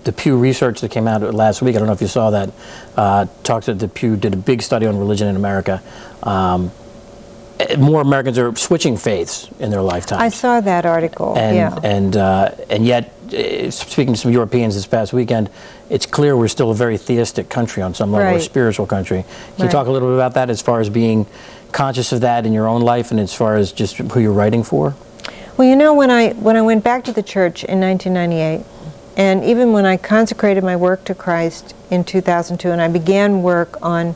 the Pew research that came out last week, I don't know if you saw that, talks that the Pew did a big study on religion in America. More Americans are switching faiths in their lifetime. I saw that article, and yet, speaking to some Europeans this past weekend, it's clear we're still a very theistic country on some level, a spiritual country. Can you talk a little bit about that as far as being conscious of that in your own life and as far as just who you're writing for? Well, you know, when I went back to the church in 1998, and even when I consecrated my work to Christ in 2002, and I began work on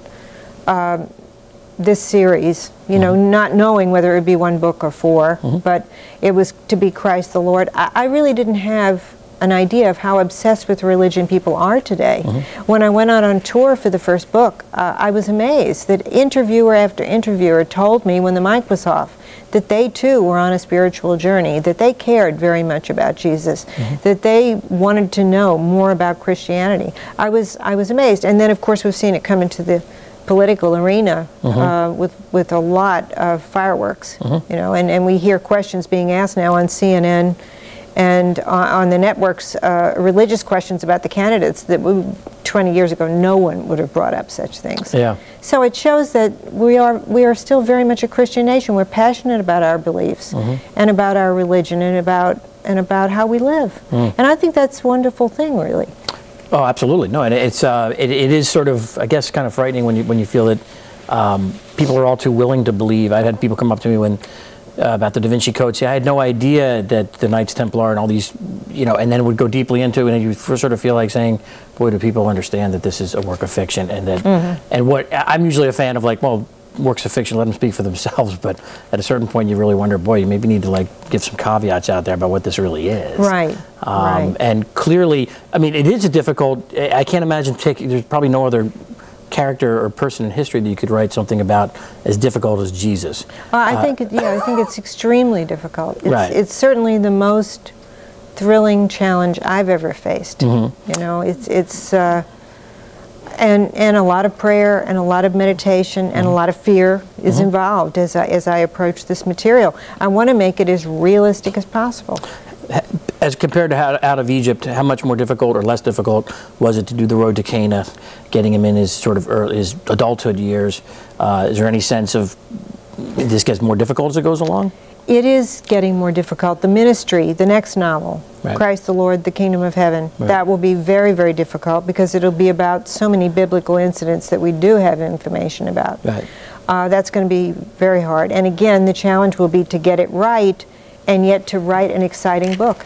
this series, you know, not knowing whether it would be one book or four, but it was to be Christ the Lord. I really didn't have an idea of how obsessed with religion people are today. When I went out on tour for the first book, I was amazed that interviewer after interviewer told me when the mic was off that they too were on a spiritual journey, that they cared very much about Jesus, that they wanted to know more about Christianity. I was amazed. And then of course we've seen it come into the political arena with a lot of fireworks, you know, and we hear questions being asked now on CNN and on the networks, religious questions about the candidates that 20 years ago no one would have brought up such things. Yeah. So it shows that we are still very much a Christian nation. We're passionate about our beliefs and about our religion and about how we live. And I think that's a wonderful thing, really. Oh, absolutely. No, and it's it is sort of, I guess, kind of frightening when you feel that people are all too willing to believe. I had people come up to me when about the Da Vinci Code. See, I had no idea that the Knights Templar and all these, you know, and then would go deeply into it, and you sort of feel like saying, boy, do people understand that this is a work of fiction, and that, and what I'm usually a fan of, like, well, works of fiction, let them speak for themselves, but at a certain point you really wonder, boy, you maybe need to like give some caveats out there about what this really is. Right. And clearly, I mean, it is a difficult, I can't imagine there's probably no other character or person in history that you could write something about as difficult as Jesus. I think it's extremely difficult. It's certainly the most thrilling challenge I've ever faced. You know, it's and a lot of prayer and a lot of meditation and a lot of fear is involved as I approach this material. I want to make it as realistic as possible. As compared to Out of Egypt, how much more difficult or less difficult was it to do the road to Cana, getting him in his sort of his adulthood years? Is there any sense of this gets more difficult as it goes along? It is getting more difficult. The ministry, the next novel, Christ the Lord, the Kingdom of Heaven, that will be very, very difficult because it'll be about so many biblical incidents that we do have information about. That's going to be very hard. And again, the challenge will be to get it right and yet to write an exciting book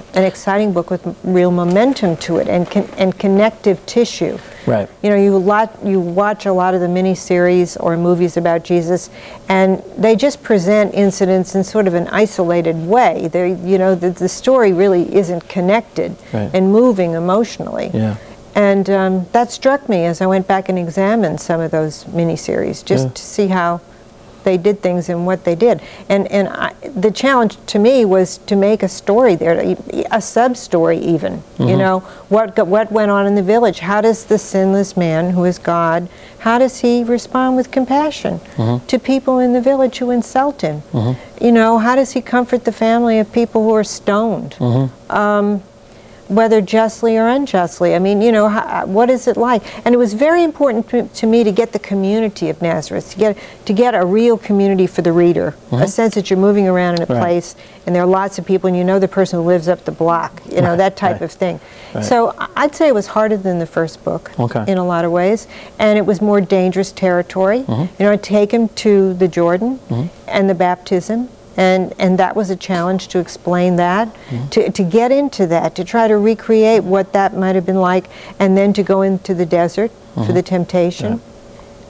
with real momentum to it and connective tissue. You know, you watch a lot of the miniseries or movies about Jesus, and they just present incidents in sort of an isolated way. You know, the story really isn't connected and moving emotionally. And that struck me as I went back and examined some of those miniseries, just to see how they did things and what they did. And the challenge to me was to make a story there, a sub-story even. You know, what went on in the village? How does the sinless man who is God, how does he respond with compassion to people in the village who insult him? You know, how does he comfort the family of people who are stoned? Whether justly or unjustly. I mean, you know, what is it like? And it was very important to me to get the community of Nazareth, to get a real community for the reader, a sense that you're moving around in a place and there are lots of people and you know the person who lives up the block, you know, that type of thing. So I'd say it was harder than the first book in a lot of ways, and it was more dangerous territory. You know, I'd take him to the Jordan and the baptism. And that was a challenge to explain that, to get into that, to try to recreate what that might have been like, and then to go into the desert for the temptation,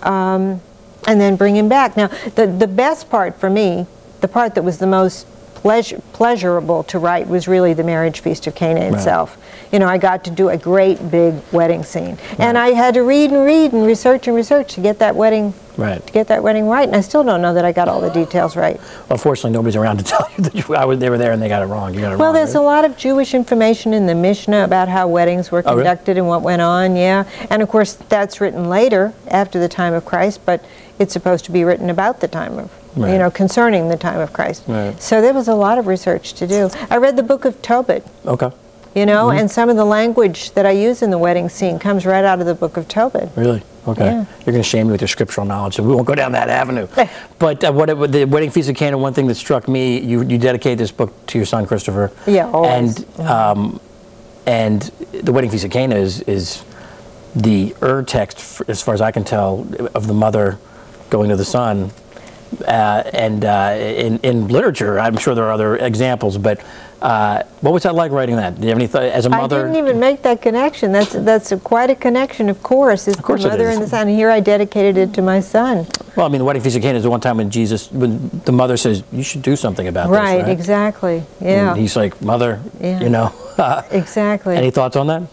and then bring him back. Now, the best part for me, the part that was the most pleasurable to write, was really the marriage feast of Cana itself. You know, I got to do a great big wedding scene, and I had to read and research to get that wedding right, and I still don't know that I got all the details right. Well, unfortunately, nobody's around to tell you that they were there and they got it wrong. You got it wrong. There's a lot of Jewish information in the Mishnah about how weddings were conducted and what went on, and of course that's written later, after the time of Christ, but it's supposed to be written about the time of, you know, concerning the time of Christ. So there was a lot of research to do. I read the book of Tobit. You know, and some of the language that I use in the wedding scene comes right out of the book of Tobit. Really? Okay. Yeah. You're going to shame me with your scriptural knowledge, so we won't go down that avenue. But the Wedding Feast of Cana, one thing that struck me, you dedicate this book to your son, Christopher. Yeah, always. And the Wedding Feast of Cana is the text, as far as I can tell, of the mother going to the son. In literature, I'm sure there are other examples, but what was that like writing that? Do you have any as a mother? I didn't even make that connection. That's quite a connection, of course. It's the mother and the son. And here I dedicated it to my son. Well, I mean, the Wedding Feast of Cana is the one time when the mother says, you should do something about this, right? Exactly, yeah. And he's like, Mother, you know. Exactly. Any thoughts on that?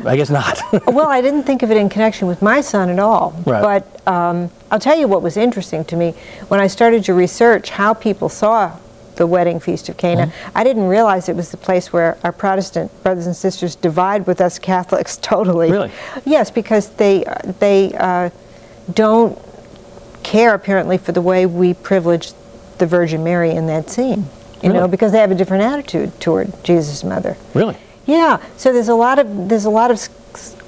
I guess not. Well, I didn't think of it in connection with my son at all. Right. But I'll tell you what was interesting to me. When I started to research how people saw the Wedding Feast of Cana, I didn't realize it was the place where our Protestant brothers and sisters divide with us Catholics totally. Really? Yes, because they don't care, apparently, for the way we privilege the Virgin Mary in that scene. You know, because they have a different attitude toward Jesus' mother. Really? Yeah, so there's a lot of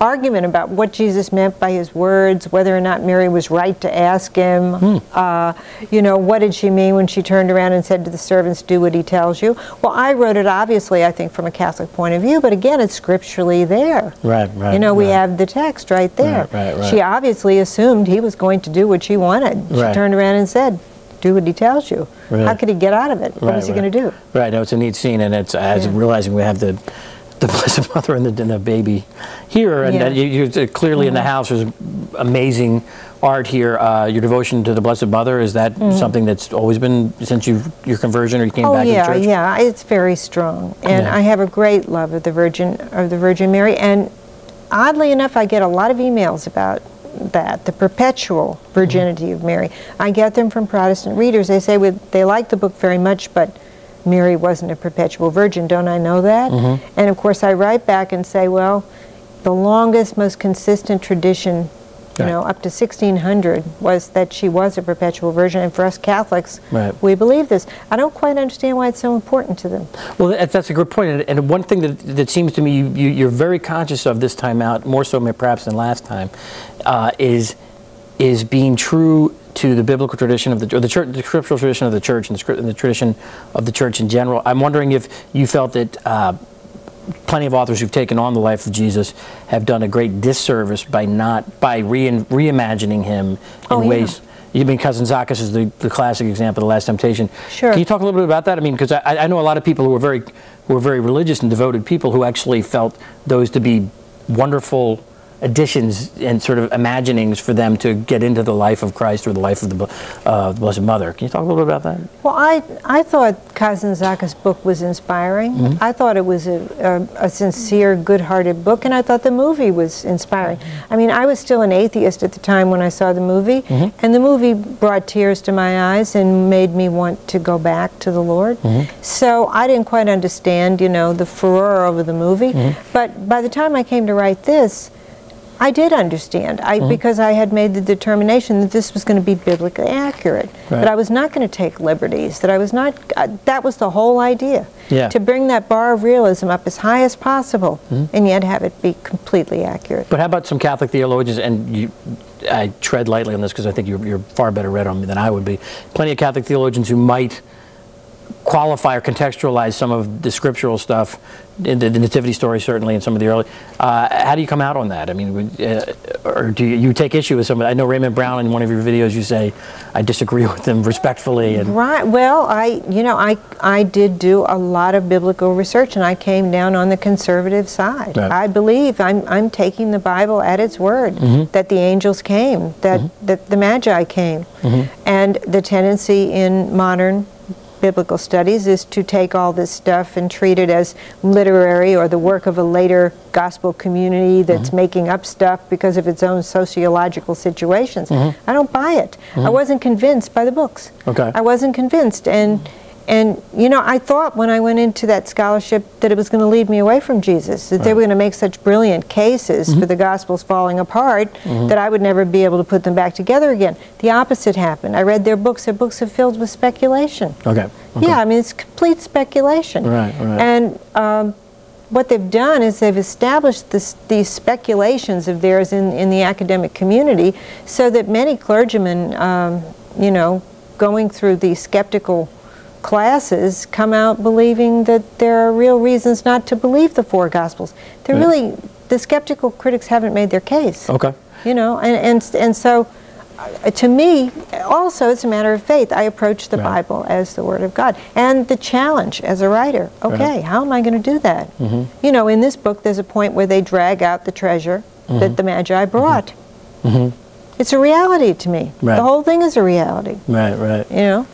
argument about what Jesus meant by his words, whether or not Mary was right to ask him. You know, what did she mean when she turned around and said to the servants, do what he tells you? Well, I wrote it obviously, I think, from a Catholic point of view, but again, it's scripturally there. Right. You know, we have the text right there. Right. She obviously assumed he was going to do what she wanted. She turned around and said, do what he tells you. Really? How could he get out of it? What was he going to do? Right, no, it's a neat scene, and it's as realizing we have the Blessed Mother and the baby here, and you're clearly in the house. There's amazing art here. Your devotion to the Blessed Mother, is that something that's always been since your conversion, or you came back to the church? Yeah, it's very strong, and I have a great love of the Virgin Mary, and oddly enough, I get a lot of emails about that, the perpetual virginity of Mary. I get them from Protestant readers. They say they like the book very much, but Mary wasn't a perpetual virgin. Don't I know that? And of course I write back and say, well, the longest, most consistent tradition, you know, up to 1600, was that she was a perpetual virgin, and for us Catholics, we believe this. I don't quite understand why it's so important to them. Well, that's a good point, and one thing that seems to me you're very conscious of this time out, more so perhaps than last time, is being true to the biblical tradition of the church, the scriptural tradition of the church, and the tradition of the church in general. I'm wondering if you felt that plenty of authors who've taken on the life of Jesus have done a great disservice by reimagining him in ways. You mean Cousin Zacchaeus is the classic example of the Last Temptation. Sure. Can you talk a little bit about that? I mean, because I know a lot of people who are very religious and devoted people who actually felt those to be wonderful additions and sort of imaginings for them to get into the life of Christ or the life of the Blessed Mother. Can you talk a little bit about that? Well, I thought Cousin Zacchaeus' book was inspiring. I thought it was a sincere, good-hearted book, and I thought the movie was inspiring. I mean, I was still an atheist at the time when I saw the movie, and the movie brought tears to my eyes and made me want to go back to the Lord. So I didn't quite understand, you know, the furor over the movie, but by the time I came to write this, I did understand, because I had made the determination that this was going to be biblically accurate, that I was not going to take liberties, that I was not, that was the whole idea, to bring that bar of realism up as high as possible, and yet have it be completely accurate. But how about some Catholic theologians, and I tread lightly on this because I think you're far better read on me than I would be, plenty of Catholic theologians who might qualify or contextualize some of the scriptural stuff, in the nativity story certainly, and some of the early. How do you come out on that? I mean, or do you take issue with some of it? I know Raymond Brown, in one of your videos, you say, I disagree with them respectfully. And right. Well, I did do a lot of biblical research, and I came down on the conservative side. I believe I'm taking the Bible at its word, that the angels came, that the Magi came, and the tendency in modern biblical studies is to take all this stuff and treat it as literary or the work of a later gospel community that's making up stuff because of its own sociological situations. I don't buy it. I wasn't convinced by the books. I wasn't convinced, and you know, I thought when I went into that scholarship that it was going to lead me away from Jesus, that they were going to make such brilliant cases for the Gospels falling apart that I would never be able to put them back together again. The opposite happened. I read their books. Their books are filled with speculation. Yeah, I mean, it's complete speculation. And what they've done is they've established these speculations of theirs in the academic community, so that many clergymen, you know, going through these skeptical classes come out believing that there are real reasons not to believe the four Gospels. They're really, the skeptical critics haven't made their case. Okay. You know, and so to me, also, it's a matter of faith. I approach the Bible as the Word of God. And the challenge as a writer, okay, how am I going to do that? You know, in this book, there's a point where they drag out the treasure that the Magi brought. It's a reality to me. The whole thing is a reality. Right, right. You know?